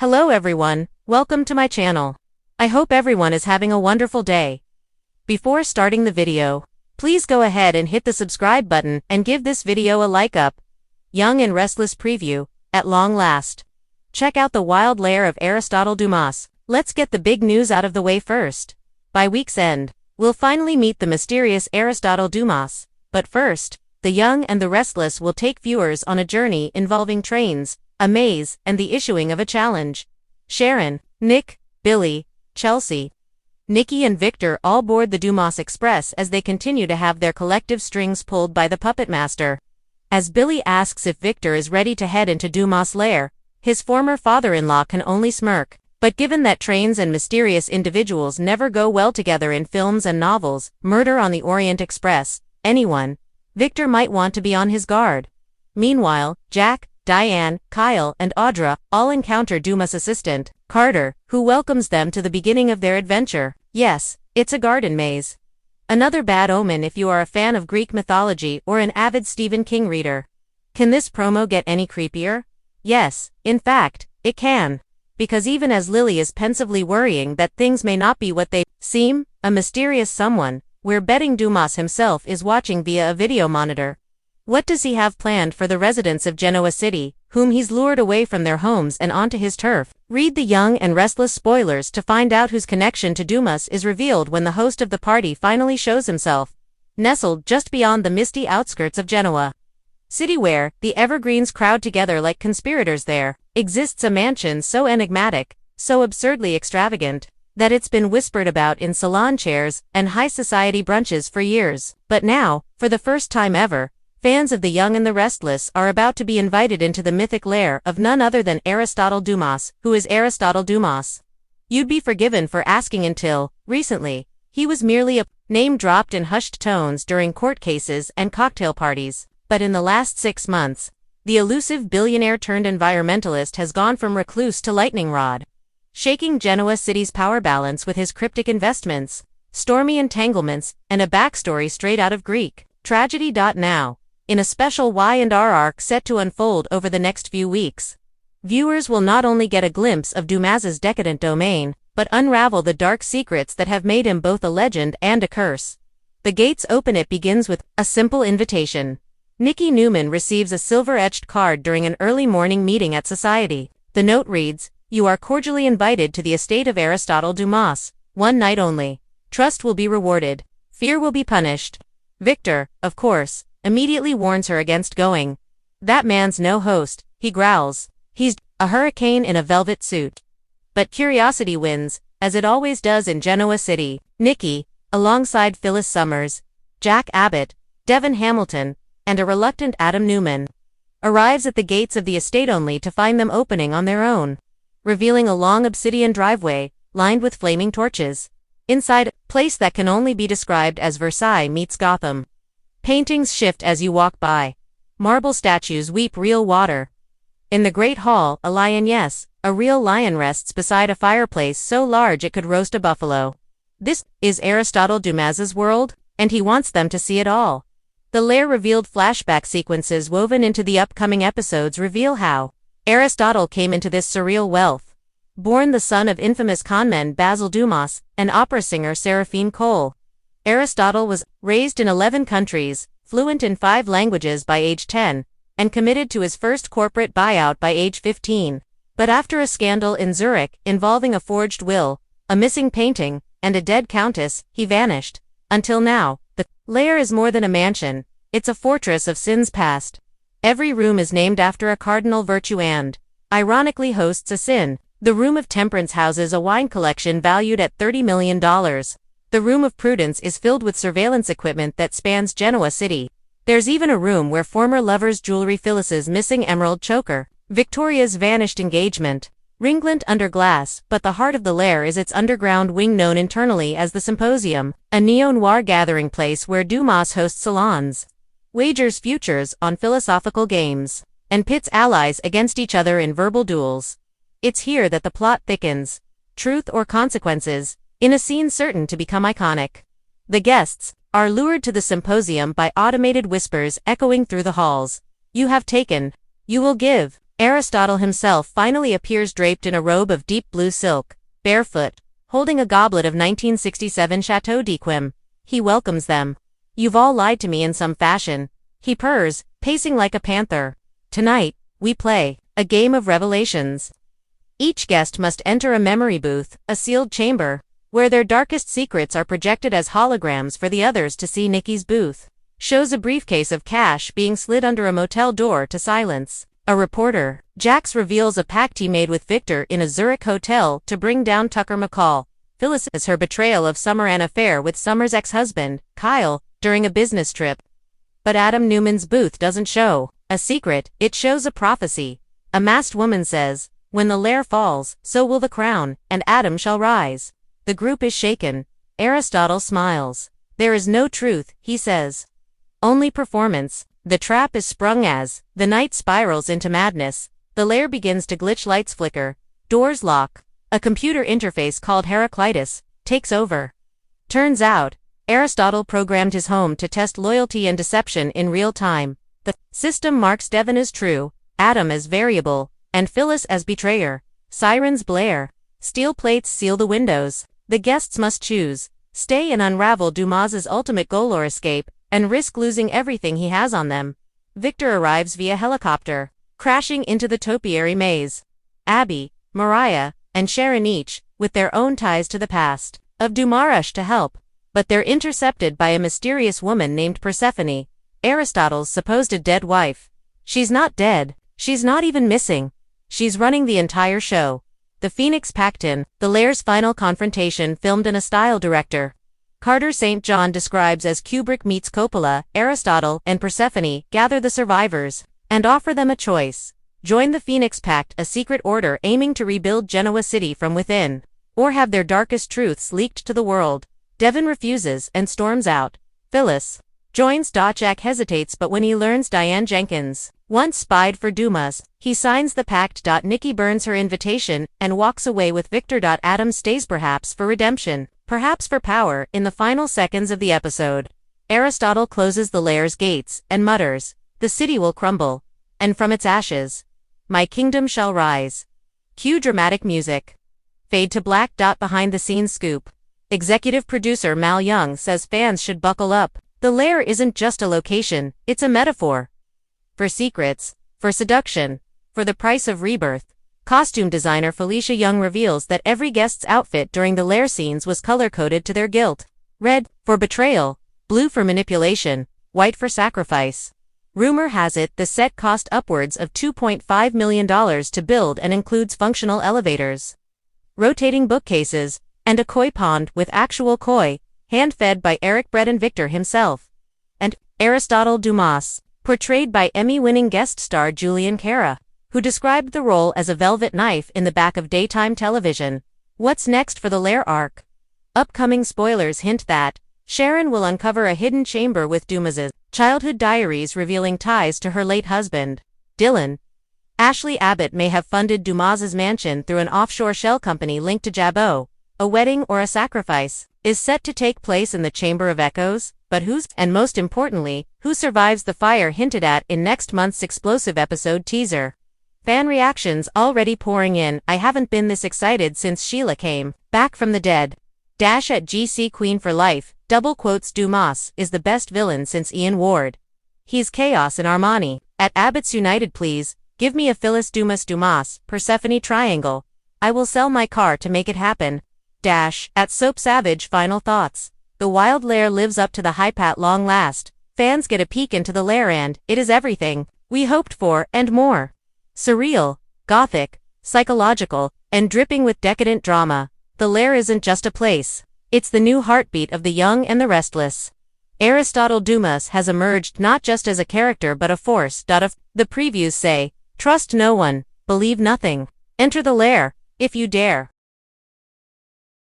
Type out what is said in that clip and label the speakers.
Speaker 1: Hello everyone, welcome to my channel. I hope everyone is having a wonderful day. Before starting the video, please go ahead and hit the subscribe button and give this video a like up. Young and Restless preview, at long last. Check out the wild lair of Aristotle Dumas. Let's get the big news out of the way first. By week's end, we'll finally meet the mysterious Aristotle Dumas. But first, The Young and the Restless will take viewers on a journey involving trains, a maze, and the issuing of a challenge. Sharon, Nick, Billy, Chelsea, Nikki and Victor all board the Dumas Express as they continue to have their collective strings pulled by the puppet master. As Billy asks if Victor is ready to head into Dumas' lair, his former father-in-law can only smirk. But given that trains and mysterious individuals never go well together in films and novels, Murder on the Orient Express, Victor might want to be on his guard. Meanwhile, Jack, Diane, Kyle, and Audra all encounter Dumas' assistant, Carter, who welcomes them to the beginning of their adventure. Yes, it's a garden maze. Another bad omen if you are a fan of Greek mythology or an avid Stephen King reader. Can this promo get any creepier? Yes, in fact, it can. Because even as Lily is pensively worrying that things may not be what they seem, a mysterious someone, we're betting Dumas himself is watching via a video monitor. What does he have planned for the residents of Genoa City, whom he's lured away from their homes and onto his turf? Read The Young and Restless spoilers to find out whose connection to Dumas is revealed when the host of the party finally shows himself. Nestled just beyond the misty outskirts of Genoa City where the evergreens crowd together like conspirators, there exists a mansion so enigmatic, so absurdly extravagant, that it's been whispered about in salon chairs and high society brunches for years. But now, for the first time ever, fans of The Young and the Restless are about to be invited into the mythic lair of none other than Aristotle Dumas. Who is Aristotle Dumas? You'd be forgiven for asking until, recently, he was merely a name dropped in hushed tones during court cases and cocktail parties. But in the last 6 months, the elusive billionaire-turned-environmentalist has gone from recluse to lightning rod, shaking Genoa City's power balance with his cryptic investments, stormy entanglements, and a backstory straight out of Greek tragedy. Now, in a special Y&R arc set to unfold over the next few weeks, viewers will not only get a glimpse of Dumas's decadent domain, but unravel the dark secrets that have made him both a legend and a curse. The gates open. It begins with a simple invitation. Nikki Newman receives a silver-etched card during an early morning meeting at Society. The note reads, "You are cordially invited to the estate of Aristotle Dumas. One night only. Trust will be rewarded. Fear will be punished." Victor, of course, immediately warns her against going. That man's no host, he growls. He's a hurricane in a velvet suit. But curiosity wins, as it always does in Genoa City. Nikki, alongside Phyllis Summers, Jack Abbott, Devon Hamilton, and a reluctant Adam Newman, arrives at the gates of the estate only to find them opening on their own, revealing a long obsidian driveway, lined with flaming torches. Inside, a place that can only be described as Versailles meets Gotham. Paintings shift as you walk by. Marble statues weep real water. In the Great Hall, a lion, yes, a real lion, rests beside a fireplace so large it could roast a buffalo. This is Aristotle Dumas's world, and he wants them to see it all. The lair revealed flashback sequences woven into the upcoming episodes reveal how Aristotle came into this surreal wealth. Born the son of infamous conman Basil Dumas and opera singer Seraphine Cole, Aristotle was raised in 11 countries, fluent in 5 languages by age 10, and committed to his first corporate buyout by age 15. But after a scandal in Zurich involving a forged will, a missing painting, and a dead countess, he vanished. Until now, the lair is more than a mansion, it's a fortress of sins past. Every room is named after a cardinal virtue and, ironically, hosts a sin. The Room of Temperance houses a wine collection valued at $30 million. The Room of Prudence is filled with surveillance equipment that spans Genoa City. There's even a room where former lover's jewelry, Phyllis's missing emerald choker, Victoria's vanished engagement, ringlet under glass. But the heart of the lair is its underground wing known internally as the Symposium, a neo-noir gathering place where Dumas hosts salons, wagers futures on philosophical games, and pits allies against each other in verbal duels. It's here that the plot thickens, truth or consequences, in a scene certain to become iconic. The guests are lured to the symposium by automated whispers echoing through the halls. You have taken, you will give, Aristotle himself finally appears draped in a robe of deep blue silk, barefoot, holding a goblet of 1967 Chateau d'Yquem. He welcomes them. "You've all lied to me in some fashion," he purrs, pacing like a panther. "Tonight, we play a game of revelations. Each guest must enter a memory booth, a sealed chamber, where their darkest secrets are projected as holograms for the others to see." Nikki's booth shows a briefcase of cash being slid under a motel door to silence a reporter. Jax reveals a pact he made with Victor in a Zurich hotel to bring down Tucker McCall. Phyllis is her betrayal of Summer an affair with Summer's ex-husband, Kyle, during a business trip. But Adam Newman's booth doesn't show a secret, it shows a prophecy. A masked woman says, "When the lair falls, so will the crown, and Adam shall rise." The group is shaken. Aristotle smiles. "There is no truth," he says. "Only performance." The trap is sprung as the night spirals into madness. The lair begins to glitch, lights flicker, doors lock. A computer interface called Heraclitus takes over. Turns out, Aristotle programmed his home to test loyalty and deception in real time. The system marks Devon as true, Adam as variable, and Phyllis as betrayer. Sirens blare. Steel plates seal the windows. The guests must choose: stay and unravel Dumas's ultimate goal, or escape and risk losing everything he has on them. Victor arrives via helicopter, crashing into the topiary maze. Abby, Mariah, and Sharon, each with their own ties to the past of Dumas, rush to help, but they're intercepted by a mysterious woman named Persephone, Aristotle's supposed dead wife. She's not dead, she's not even missing. She's running the entire show. The Phoenix Pact-in, the lair's final confrontation, filmed in a style director Carter St. John describes as Kubrick meets Coppola. Aristotle and Persephone gather the survivors and offer them a choice: join the Phoenix Pact, a secret order aiming to rebuild Genoa City from within, or have their darkest truths leaked to the world. Devon refuses and storms out. Phyllis joins. Jack hesitates, but when he learns Diane Jenkins once spied for Dumas, he signs the pact. Nikki burns her invitation and walks away with Victor. Adam stays, perhaps for redemption, perhaps for power. In the final seconds of the episode, Aristotle closes the lair's gates and mutters, "The city will crumble, and from its ashes, my kingdom shall rise." Cue dramatic music. Fade to black. Behind the scenes scoop. Executive producer Mal Young says fans should buckle up. The lair isn't just a location, it's a metaphor. For secrets, for seduction, for the price of rebirth. Costume designer Felicia Young reveals that every guest's outfit during the lair scenes was color-coded to their guilt. Red, for betrayal; blue for manipulation; white for sacrifice. Rumor has it the set cost upwards of $2.5 million to build and includes functional elevators, rotating bookcases, and a koi pond with actual koi, hand-fed by Eric Brett and Victor himself. And Aristotle Dumas, portrayed by Emmy-winning guest star Julian Cara, who described the role as a velvet knife in the back of daytime television. What's next for the lair arc? Upcoming spoilers hint that Sharon will uncover a hidden chamber with Dumas's childhood diaries revealing ties to her late husband, Dylan. Ashley Abbott may have funded Dumas's mansion through an offshore shell company linked to Jabot. A wedding or a sacrifice is set to take place in the Chamber of Echoes, but who's, and most importantly, who survives the fire hinted at in next month's explosive episode teaser. Fan reactions already pouring in. "I haven't been this excited since Sheila came back from the dead." At GC Queen for life, double quotes Dumas is the best villain since Ian Ward. He's chaos in Armani. At Abbott's United, please, give me a Phyllis Dumas Persephone triangle. I will sell my car to make it happen. At Soap Savage, final thoughts. The wild lair lives up to the hype at long last. Fans get a peek into the lair and it is everything we hoped for and more. Surreal, gothic, psychological, and dripping with decadent drama. The lair isn't just a place. It's the new heartbeat of the young and the restless. Aristotle Dumas has emerged not just as a character but a force. The previews say, "Trust no one, believe nothing. Enter the lair, if you dare."